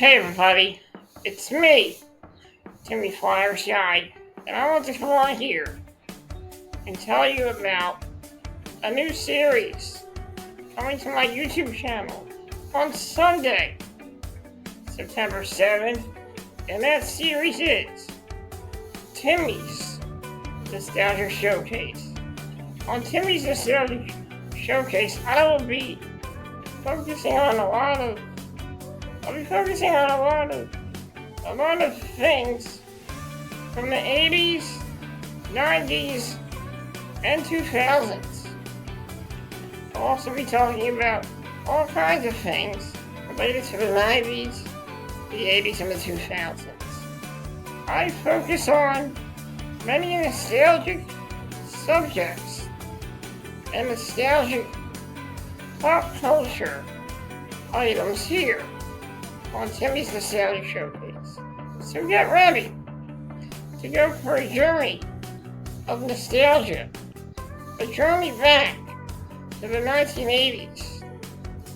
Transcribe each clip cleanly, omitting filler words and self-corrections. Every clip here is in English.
Hey everybody, it's me, Flyersguy, and I want to come on here and tell you about a new series coming to my YouTube channel on Sunday, September 7th, and that series is Timmy's Nostalgia Showcase. On Timmy's Nostalgia Showcase, I'll be focusing on a lot of things from the 80s, 90s, and 2000s. I'll also be talking about all kinds of things related to the 90s, the 80s, and the 2000s. I focus on many nostalgic subjects and nostalgic pop culture items here on Timmy's Nostalgia Showcase. So get ready to go for a journey of nostalgia, a journey back to the 1980s,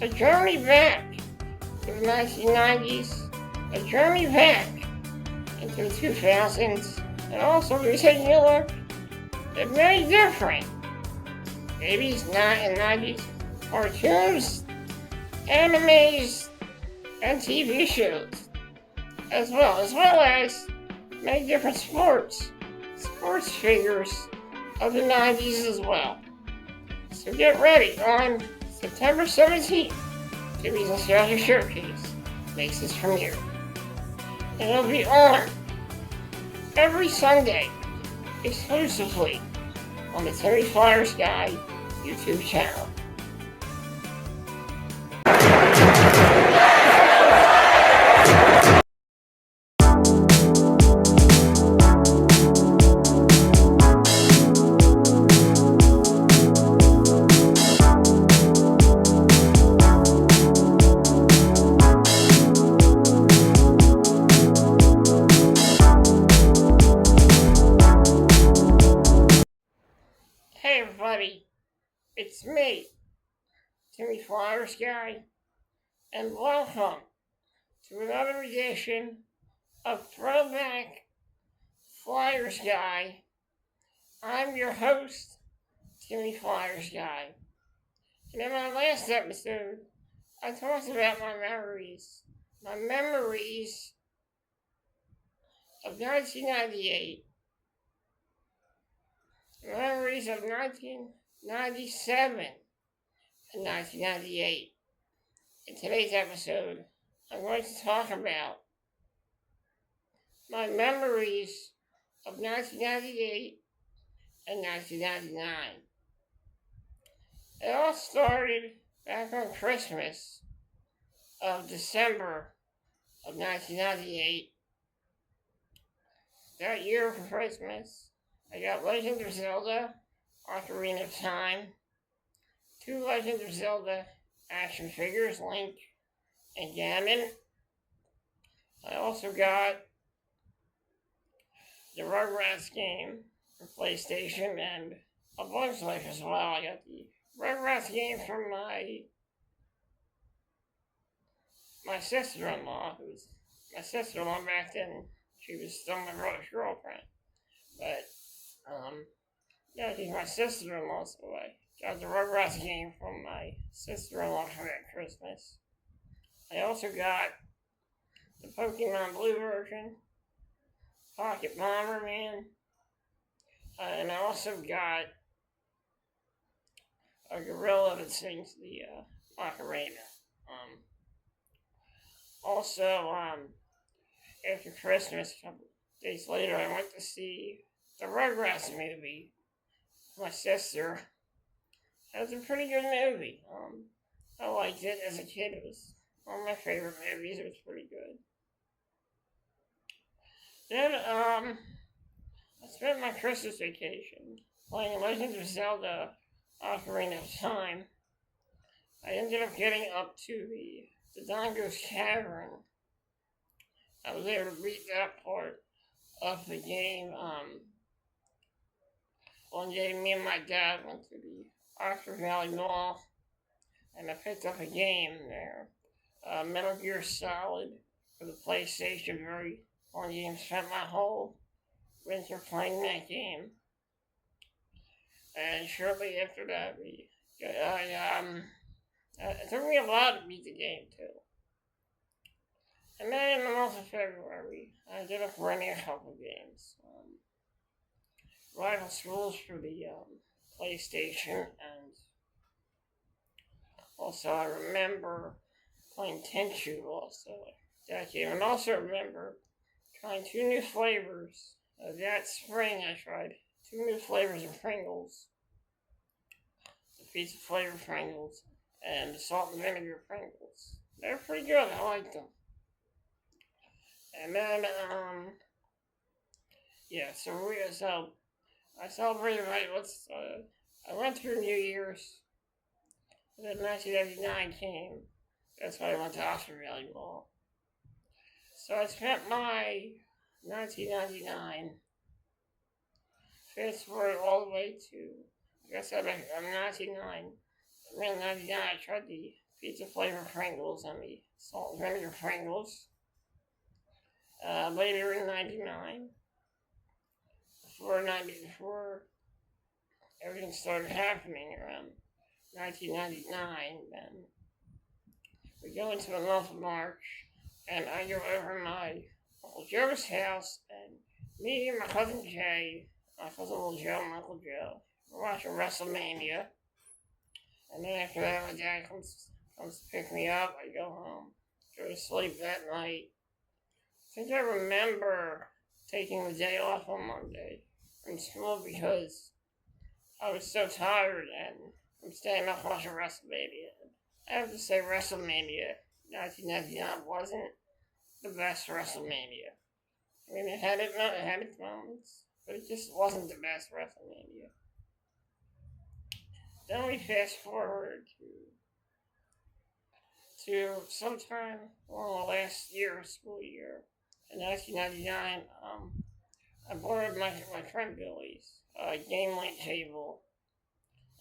a journey back to the 1990s, a journey back into the 2000s, and also be taking a look at many different 80s and 90s cartoons, animes, and TV shows, as well as many different sports figures of the 90s as well. So get ready on September 17th, Timmy's Nostalgia Showcase makes its premiere. And it'll be on every Sunday, exclusively on the Timmy Flyersguy YouTube channel. Hey everybody, it's me, Timmy Flyersguy, and welcome to another edition of Throwback Flyersguy. I'm your host, Timmy Flyersguy. And in my last episode, I talked about my memories of 1998, memories of 1997 and 1998. In today's episode, I'm going to talk about my memories of 1998 and 1999. It all started back on Christmas of December of 1998. That year for Christmas, I got Legend of Zelda, Ocarina of Time, 2 Legend of Zelda action figures, Link and Ganon. I also got the Rugrats game for PlayStation and a Bug's Life as well. I got the Rugrats game from my sister-in-law, who was my sister-in-law back then. She was still my brother's girlfriend. But, she's my sister-in-law, so I got the Rugrats game from my sister-in-law for that Christmas. I also got the Pokemon Blue version, Pocket Bomberman, and I also got a gorilla that sings the Macarena. After Christmas, a couple days later, I went to see the Rugrats movie with my sister. It was a pretty good movie. I liked it as a kid. It was one of my favorite movies. It was pretty good. Then, I spent my Christmas vacation playing Legend of Zelda Ocarina of Time. I ended up getting up to the Dongo's Cavern. I was able to beat that part of the game. One day, me and my dad went to the Oxford Valley Mall, and I picked up a game there, Metal Gear Solid for the PlayStation. Very fun game. Spent my whole winter playing that game. And shortly after that, it took me a while to beat the game too. And then in the month of February, I ended up running a couple games. Rival Schools for the PlayStation, and also I remember playing Tenchu also that game, and also remember trying two new flavors. That spring I tried two new flavors of Pringles. The pizza flavor Pringles and the salt and vinegar Pringles. They're pretty good, I like them. And then, so I celebrated I went through New Year's, and then 1999 came. That's why I went to Oxford Valley Mall. So I spent my 1999 fast forward all the way to, I'm 99. Around 99, I tried the pizza flavor Pringles and the salt and vinegar Pringles. Later in 99, before everything started happening around 1999, then we go into the month of March, and I go over to my Uncle Joe's house, and me and my cousin Jay, my cousin Little Joe and Uncle Joe, we're watching WrestleMania, and then after that, my dad comes to pick me up. I go home, go to sleep that night. I think I remember taking the day off on Monday from school because I was so tired and I'm staying up watching WrestleMania. I have to say WrestleMania 1999 wasn't the best WrestleMania. I mean, it had its moments, but it just wasn't the best WrestleMania. Then we fast forward to sometime along the last year of school year. In 1999, I borrowed my friend Billy's game light table,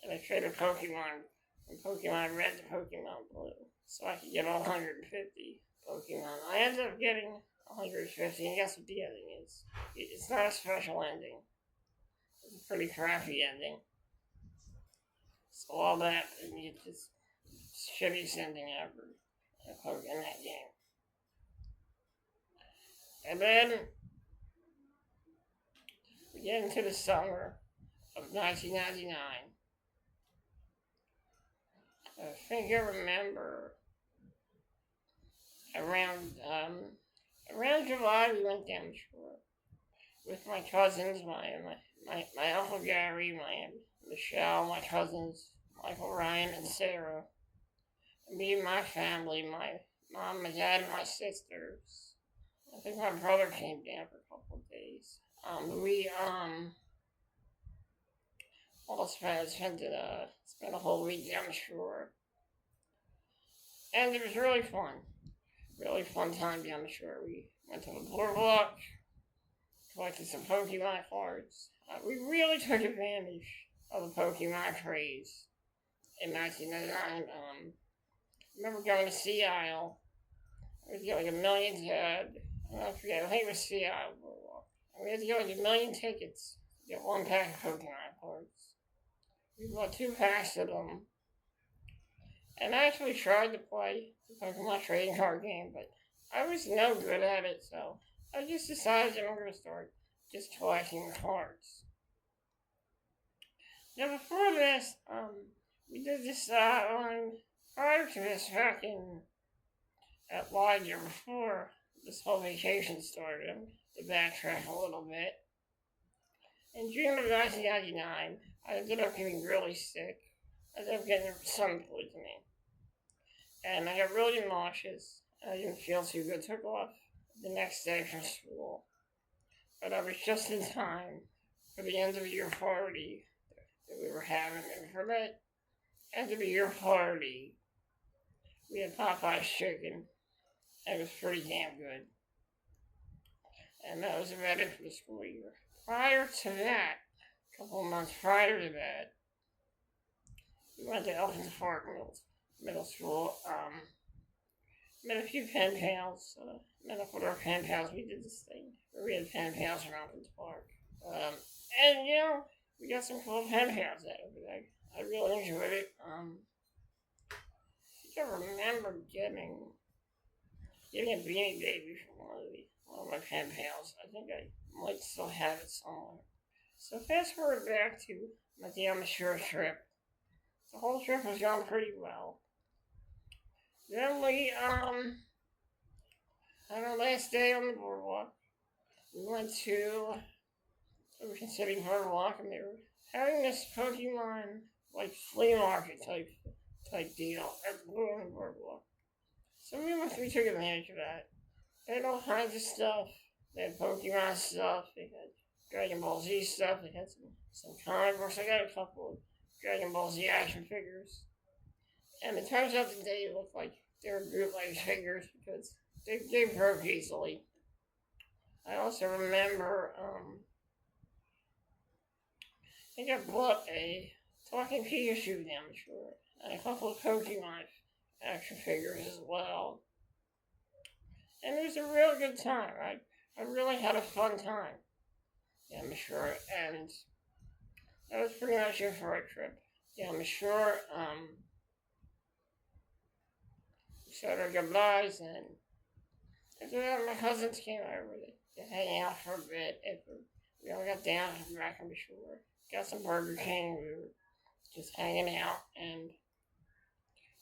and I traded Pokemon from Pokemon Red to Pokemon Blue, so I could get all 150 Pokemon. I ended up getting 150, and guess what the ending is? It's not a special ending. It's a pretty crappy ending. So all that, and it's just shittiest ending ever in that game. And then we get into the summer of 1999. I think I remember around July we went down the shore with my cousins, my Uncle Gary, my Aunt Michelle, my cousins, Michael, Ryan, and Sarah. And me and my family, my mom, my dad, and my sisters. I think my brother came down for a couple of days. We all spent a whole week down the shore, and it was really fun. Really fun time down the shore. We went to the boardwalk, collected some Pokemon cards. We really took advantage of the Pokemon craze in 1999. I remember going to Sea Isle. We had to get like 1 million I forget, I think it was Sea Isle Boardwalk. We had to get like 1 million tickets to get one pack of Pokemon cards. We bought 2 packs of them. And I actually tried to play the Pokemon trading card game, but I was no good at it, so I just decided I'm going to start just collecting the cards. Now before this, we did this prior to this back at Lodger before this whole vacation started, to backtrack a little bit. In June of 1999, I ended up getting really sick. I ended up getting sun poisoning. And I got really nauseous. I didn't feel too good. Took off the next day from school. But I was just in time for the end of the year party that we were having. And for that end of the year party, we had Popeye's chicken. It was pretty damn good. And that was about it for the school year. Prior to that, a couple of months prior to that, we went to Elkins Park Middle School. met a few pen pals. Met up with our pen pals. We did this thing where we had pen pals around the park. And we got some cool pen pals out of it. I really enjoyed it. I think I remember getting a Beanie Baby from one of my pen pals. I think I might still have it somewhere. So fast forward back to my damn shore trip. The whole trip was going pretty well. Then on our last day on the boardwalk, we went to Ocean City Boardwalk, and they were having this Pokemon flea market type deal at the boardwalk. So we took advantage of that. They had all kinds of stuff. They had Pokemon stuff. They had Dragon Ball Z stuff. They had some comic books. I got a couple of Dragon Ball Z action figures. And it turns out that they looked like they were bootleg figures because they broke easily. I also remember, I think I bought a talking Pikachu damn sure, and a couple of Pokemon action figures as well. And it was a real good time. I really had a fun time. Yeah, I'm sure. And that was pretty much it for our trip. Yeah, I'm sure. We said our goodbyes, and after that, my cousins came over to hang out for a bit. We all got down from back on the shore. Got some Burger King. We were just hanging out, and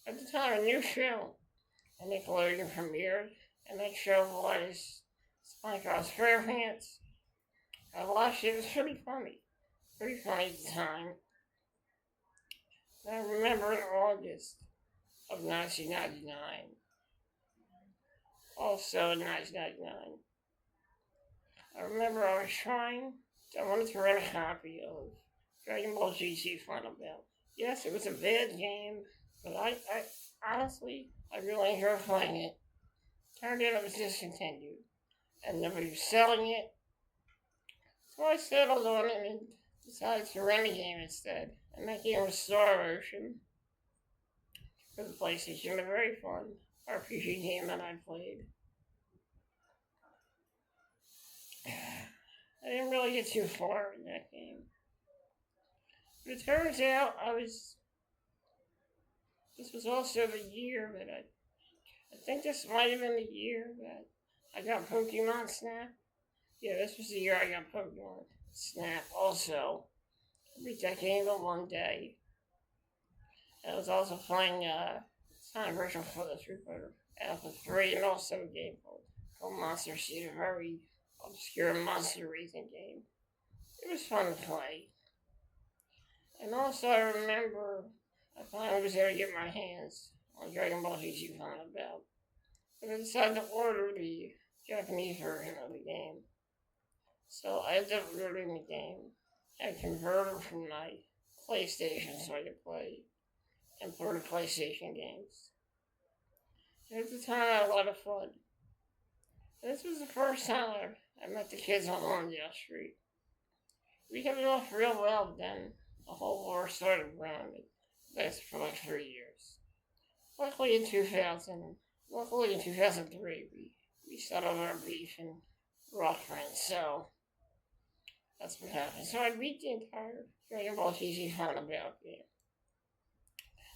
at the time, a new show on Nickelodeon premiered, and that show was SpongeBob SquarePants. I watched it. It was pretty funny at the time. And I remember in August of 1999, also in 1999, I remember I wanted to rent a copy of Dragon Ball GT Final Battle. Yes, it was a bad game, but I honestly, I really enjoyed playing it. Turned out it was discontinued, and nobody was selling it. So I settled on it and decided to rent a game instead. And that game was Star Ocean for the PlayStation. A very fun RPG game that I played. I didn't really get too far in that game. But it turns out this was also the year that I think this might have been the year that I got Pokemon Snap. Yeah, this was the year I got Pokemon Snap also. I beat that game in one day. I was also playing it's not a version for the Street Fighter Alpha 3, and also a game called Monster Seed, a very obscure monster racing game. It was fun to play. And also I remember I finally was able to get my hands on Dragon Ball GT Final Battle. But I decided to order the Japanese version of the game. So I ended up ordering the game. I converted from my PlayStation so I could play imported PlayStation games. And at the time I had a lot of fun. This was the first time I met the kids on Lawndale Street. We hit it off real well, but then the whole war started around. It lasted for like 3 years. Luckily in 2003, we settled our beef and we're all friends, so that's what happened. So I beat the entire Dragon Ball GT Final Battle game.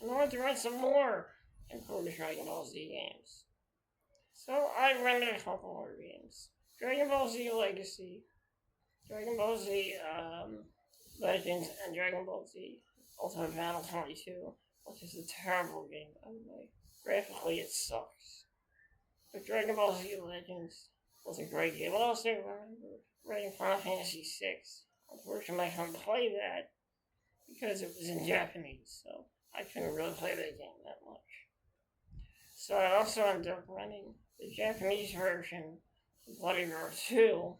And I wanted to run some more important Dragon Ball Z games. So I rented a couple more games. Dragon Ball Z Legacy, Dragon Ball Z Legends, and Dragon Ball Z Ultimate Battle 22, which is a terrible game, by the way. Graphically, it sucks. But Dragon Ball Z Legends was a great game. I also remember running Final Fantasy VI. Unfortunately, I couldn't play that because it was in Japanese, so I couldn't really play that game that much. So I also ended up running the Japanese version of Bloody Roar 2.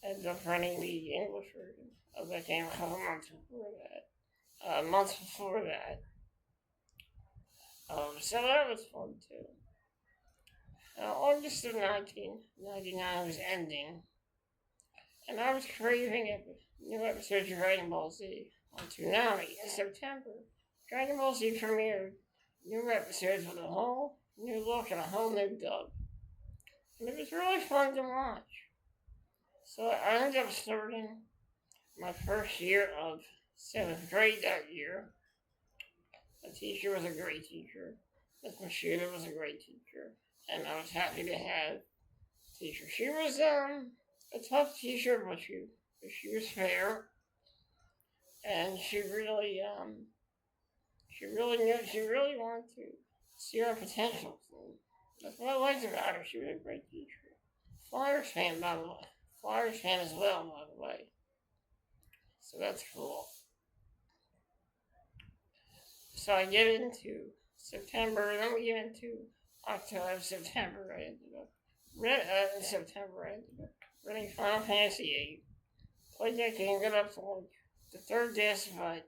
I ended up running the English version of that game a couple months before that. So that was fun too. August of 1999 was ending, and I was craving new episodes of Dragon Ball Z on Toonami. In September, Dragon Ball Z premiered new episodes with a whole new look and a whole new dub. And it was really fun to watch. So I ended up starting my first year of 7th grade that year. The teacher was a great teacher. Miss Machida was a great teacher. And I was happy to have a teacher. She was a tough teacher, but she was fair. And she really wanted to see our potentials. And that's what I liked about her. She was a great teacher. Flyers fan, by the way. Flyers fan as well, by the way. So that's cool. So I get into September, then we get into October, September. I ended up in September. I ended up running Final Fantasy VIII. Played that game, got up to like the third disc, but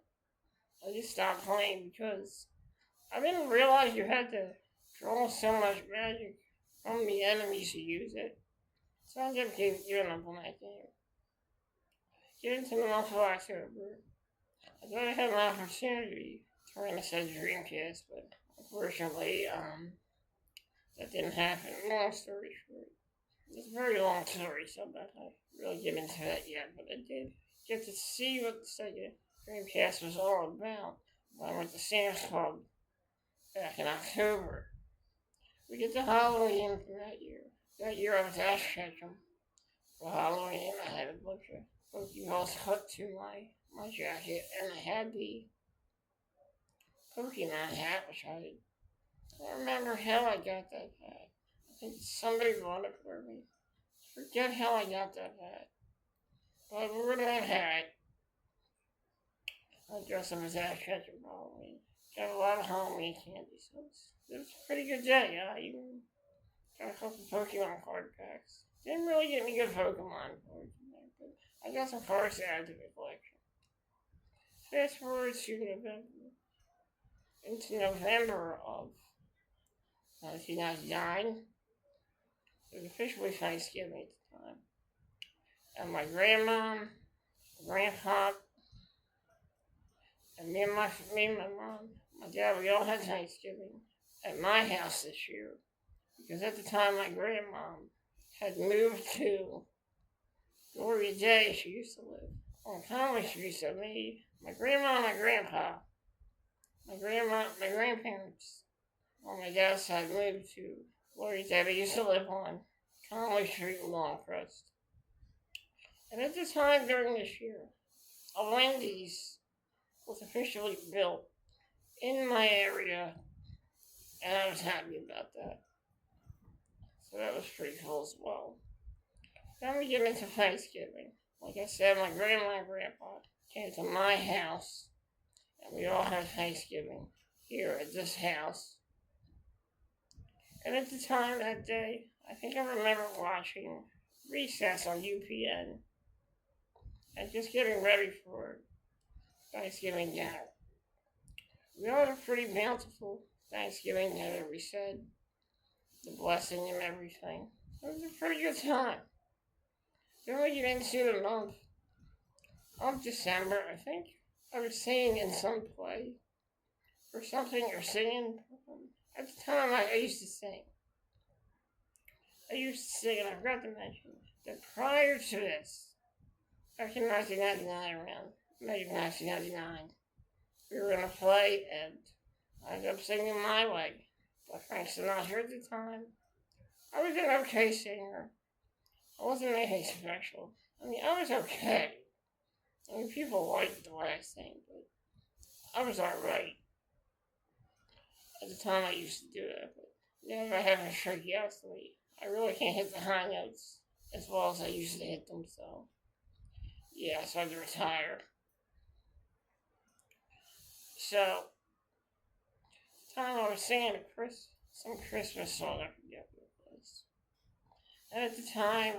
I just stopped playing because I didn't realize you had to draw so much magic from the enemies to use it. So I ended up giving up on that game. Get into the month of October. I thought I had an opportunity to run a set of Dreamcast, but unfortunately, that didn't happen. Long story short. It's a very long story, so I'm not going to really get into that yet, but I did get to see what the Sega Dreamcast was all about when I went to Sam's Club back in October. We get to Halloween for that year. That year I was ass catching for Halloween. I had a bunch of Pokeballs hooked to my jacket, and I had the Pokemon hat, which I don't remember how I got that hat. I think somebody bought it for me. Forget how I got that hat. But I wore that hat. I dressed up as ass catching for Halloween. Got a lot of Halloween candy, so it was a pretty good day. I even got a couple Pokemon card packs. Didn't really get any good Pokemon cards in there, but I got some cards to add to the collection. Fast forward to November. Into November of 1999. It was officially Thanksgiving at the time. And my grandma, grandpa, and me and my mom, my dad, we all had Thanksgiving at my house this year. Because at the time my grandma had moved to Gloria Day, she used to live on Conway Street, so me, my grandma and my grandpa, my grandparents on my dad's side moved to Gloria Day. They used to live on Conway Street in Longcrest. And at the time during this year, a Wendy's was officially built in my area, and I was happy about that. So that was pretty cool as well. Then we get into Thanksgiving. Like I said, my grandma and grandpa came to my house, and we all had Thanksgiving here at this house. And at the time that day, I think I remember watching Recess on UPN and just getting ready for Thanksgiving dinner. We all had a pretty bountiful Thanksgiving dinner, we said. The blessing and everything. It was a pretty good time. Then we get into the month of December. I think I was singing in some play or something, or singing. At the time, I used to sing. And I forgot to mention that prior to this, back in 1999, around May of 1999, we were in a play, and I ended up singing My Way by Frank Sinatra at the time. I was an okay singer. I wasn't anything special. I mean, I was okay. I mean, people liked the way I sang, but I was alright. At the time, I used to do that, but now I have a tracheostomy. I really can't hit the high notes as well as I used to hit them, so yeah, so I had to retire. So, at the time I was singing some Christmas song, I forget what it was. And at the time,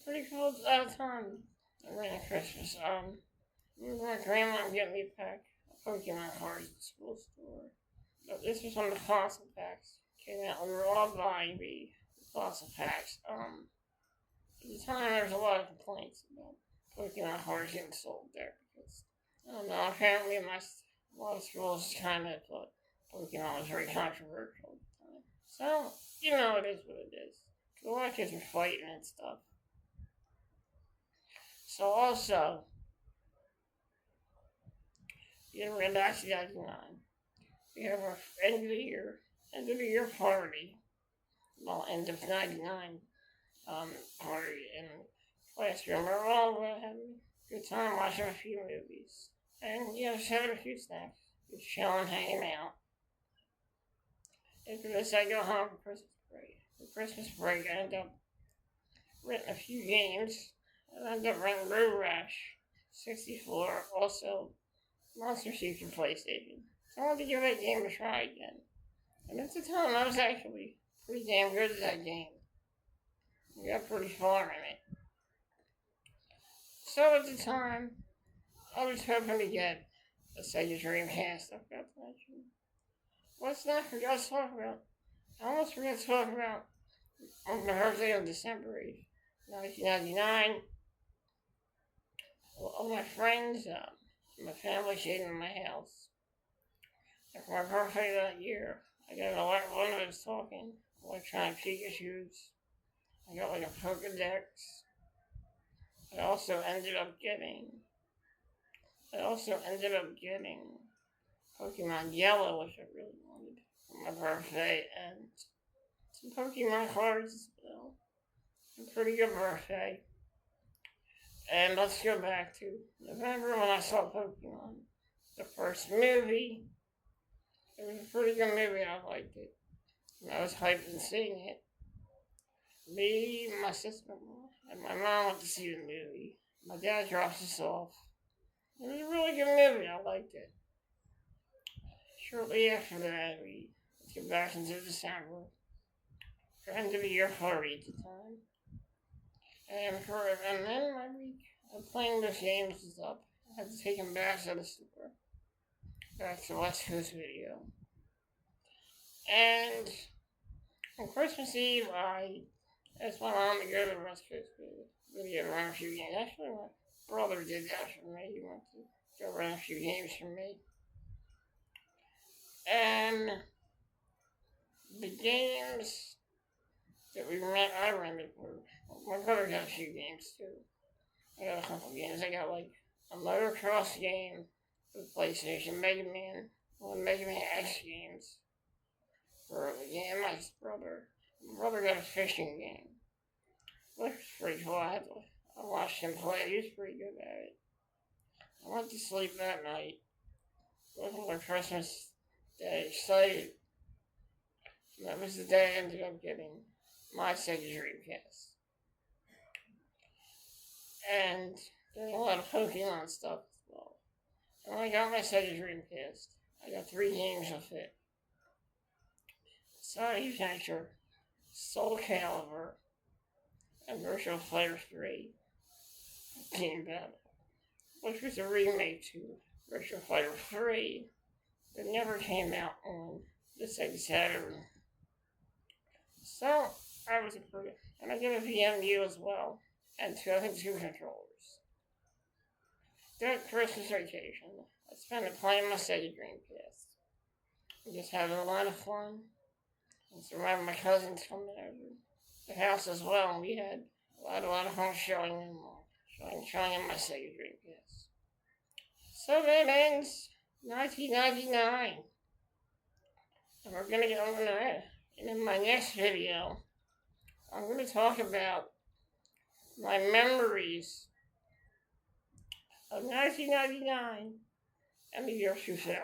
pretty cool time around Christmas. My grandma getting me a pack of Pokemon cards at the school store. But this was when the fossil packs came out. We were all buying the fossil packs. At the time, there was a lot of complaints about Pokemon cards getting sold there because, I don't know, apparently a lot of schools kind of put Pokemon was very controversial at the time. So, you know, it is what it is. A lot of kids were fighting and stuff. So also, in 1999, we have our end of the year party. Well, end of 99 party in classroom. We're all having a good time watching a few movies. And, you know, just having a few snacks. Just chilling, hanging out. After this, I go home for Christmas break. For Christmas break, I end up renting a few games. I end up renting Road Rash 64, also Monster Seed for PlayStation. So I wanted to give that game a try again. And at the time, I was actually pretty damn good at that game. I got pretty far in it. So at the time, I was hoping to get a Sega Dreamcast, I forgot to mention. Let's not forget to talk about. I almost forgot to talk about on my birthday on December 8th, 1999. All my friends, my family stayed in my house. And for my birthday that year, I got one of those talking electronic Pikachus. I got like a Pokedex. I also ended up getting Pokemon Yellow, which I really wanted for my birthday, and some Pokemon cards as well. A pretty good birthday. And let's go back to November when I saw Pokemon. The first movie. It was a pretty good movie, I liked it. And I was hyped in seeing it. Me, my sister-in-law, and my mom went to see the movie. My dad dropped us off. It was a really good movie, I liked it. Shortly after that, we get back into December. For end of the year party at the time. And then my week of playing those games is up. I had to take him back to the store. Back to West Coast Video. And on Christmas Eve, I asked my mom to go to West Coast Video to run a few games. Actually, my brother did that for me. He went to go run a few games for me. And the games that I rented for. My brother got a few games too. I got a couple games. I got like a motocross game for the PlayStation, Mega Man X games for the game. My brother got a fishing game, which was pretty cool. I watched him play. He was pretty good at it. I went to sleep that night, looking for Christmas Day, excited. And that was the day I ended up getting my Sega Dreamcast. And there's a lot of Pokemon stuff as well. And when I got my Sega Dreamcast, I got 3 games with it. Sonic Adventure, Soul Calibur, and Virtual Fighter 3 Team Battle, which was a remake to Virtual Fighter 3 that never came out on the Sega Saturn. So, I was improved. And I get a VMU as well. And 2 controllers. During Christmas vacation, I spent it playing my Sega Dreamcast. And just having a lot of fun. And surrounding my cousins coming over the house as well. And we had a lot of fun showing them my Sega Dreamcast. So that ends 1999. And we're gonna go over that. And in my next video, I'm going to talk about my memories of 1999 and the year 2000.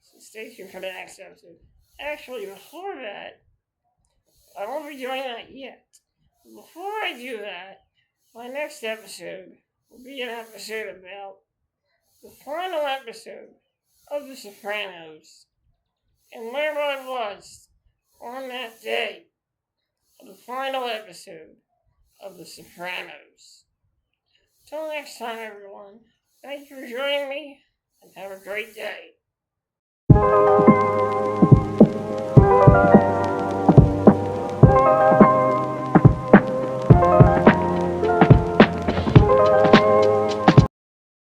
So stay tuned for the next episode. Actually, before that, I won't be doing that yet. Before I do that, my next episode will be an episode about the final episode of The Sopranos and where I was on that day of the final episode of The Sopranos. Till next time, everyone, thank you for joining me, and have a great day.